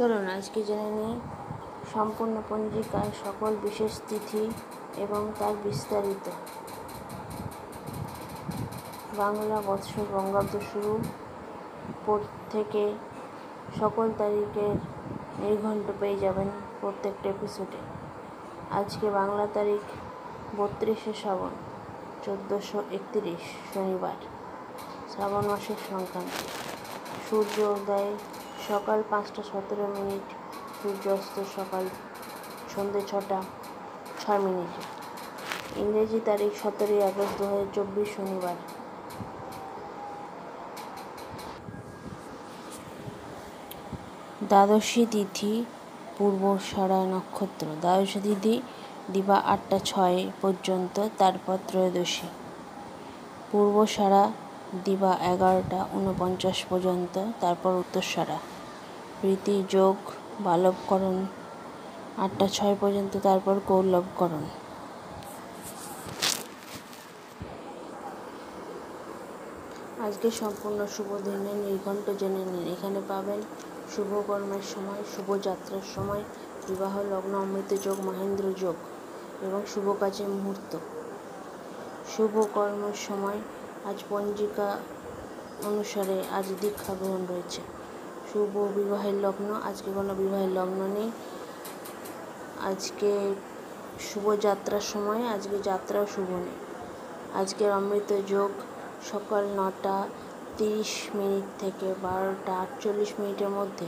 চলুন আজকে জেনে নিই সম্পূর্ণ পঞ্জিকায় সকল বিশেষ তিথি এবং তার বিস্তারিত। বাংলা বৎসর বঙ্গাব্দ শুরু থেকে সকল তারিখের নির্ঘণ্ট পেয়ে যাবেন প্রত্যেকটা এপিসোডে। আজকে বাংলা তারিখ 32শে শ্রাবণ 1431 শনিবার, শ্রাবণ মাসের সংক্রান্তি। সূর্য উদয় সকাল 5টা 17 মিনিট, সূর্যাস্ত সকাল সন্ধ্যে 6টা 6 মিনিটে। ইংরেজি তারিখ 17ই আগস্ট 2024 শনিবার। দ্বাদশী তিথি পূর্বাষাঢ়া নক্ষত্র। দ্বাদশী তিথি দিবা 8টা 6 পর্যন্ত, তারপর ত্রয়োদশী। পূর্বাষাঢ়া দিবা 11টা 49 পর্যন্ত, তারপর উত্তরষাঢ়া। প্রীতি যোগ বালবকরণ 8টা 6 পর্যন্ত, তারপর কৌলবকরণ। আজকে সম্পূর্ণ শুভ দিনের নির্ঘণ্ট জেনে নিন। এখানে পাবেন শুভকর্মের সময়, শুভযাত্রার সময়, বিবাহ লগ্ন, অমৃত যোগ, মহেন্দ্র যোগ এবং শুভ কাজের মুহূর্ত। শুভকর্মের সময় আজ পঞ্জিকা অনুসারে আজ দীক্ষা গ্রহণ রয়েছে। শুভ বিবাহের লগ্ন, আজকে কোনো বিবাহের লগ্ন নেই। আজকে শুভযাত্রার সময়, আজকে যাত্রাও শুভ নেই। আজকের অমৃত যোগ সকাল 9টা 30 মিনিট থেকে 12টা 48 মিনিটের মধ্যে,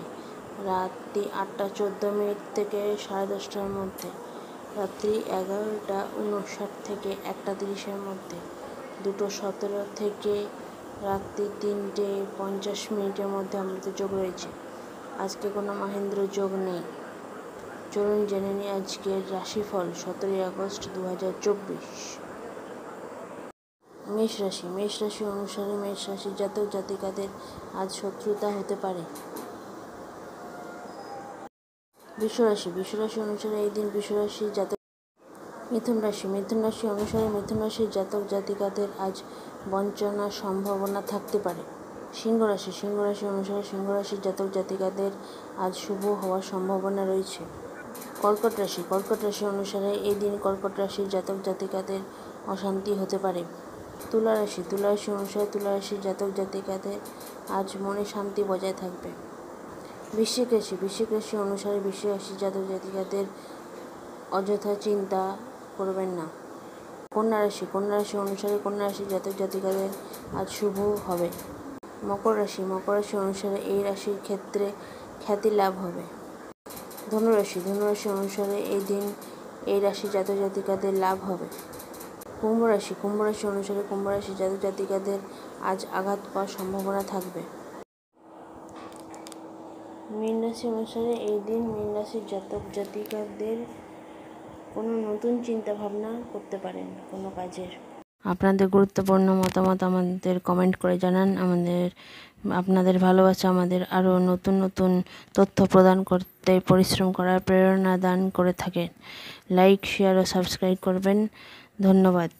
রাত্রি 8টা 14 মিনিট থেকে 10:30টার মধ্যে, রাত্রি 11টা 59 থেকে 1টা 30-এর মধ্যে, 2টো 17 থেকে রাত্রি 3টে 50 মিনিটের মধ্যে অমৃত যোগ রয়েছে। আজকে কোনো মহেন্দ্র যোগ নেই। চলুন জেনে নিই আজকের রাশিফল 17ই আগস্ট 2024। মেষ রাশি। মেষ রাশি অনুসারে মেষ রাশির জাতক জাতিকাদের আজ শত্রুতা হতে পারে। বৃষ রাশি। বৃষ রাশি অনুসারে এই দিন বৃষ রাশির জাতক। মিথুন রাশি। মিথুন রাশি অনুসারে মিথুন রাশির জাতক জাতিকাদের আজ বঞ্চনার সম্ভাবনা থাকতে পারে। সিংহ রাশি। সিংহ রাশি অনুসারে সিংহ রাশির জাতক জাতিকাদের আজ শুভ হওয়ার সম্ভাবনা রয়েছে। কর্কট রাশি। কর্কট রাশি অনুসারে এই দিন কর্কট রাশির জাতক জাতিকাদের অশান্তি হতে পারে। তুলা রাশি। তুলা রাশি অনুসারে তুলা রাশির জাতক জাতিকাদের আজ মনে শান্তি বজায় থাকবে। বৃশ্চিক রাশি। বৃশ্চিক রাশি অনুসারে বৃশ্চিক রাশির জাতক জাতিকাদের অযথা চিন্তা করবেন না। কন্যা রাশি। কন্যা রাশি অনুসারে কন্যা রাশির জাতক জাতিকাদের আজ শুভ হবে। মকর রাশি। মকর রাশি অনুসারে এই রাশির ক্ষেত্রে খ্যাতি লাভ হবে। ধনুরাশি। ধনুরাশি অনুসারে এই দিন এই রাশির জাতক জাতিকাদের লাভ হবে। কুম্ভ রাশি। কুম্ভ রাশি অনুসারে কুম্ভ রাশির জাতক জাতিকাদের আজ আঘাত পাওয়ার সম্ভাবনা থাকবে। মীন রাশি অনুসারে এই দিন মীন রাশির জাতক জাতিকাদের কোনো নতুন চিন্তা ভাবনা করতে পারেন কোনো কাজের। আপনাদের গুরুত্বপূর্ণ মতামত আমাদের কমেন্ট করে জানান। আপনাদের ভালোবাসা আমাদের আরও নতুন নতুন তথ্য প্রদান করতে পরিশ্রম করার প্রেরণা দান করে থাকেন। লাইক, শেয়ার ও সাবস্ক্রাইব করবেন। ধন্যবাদ।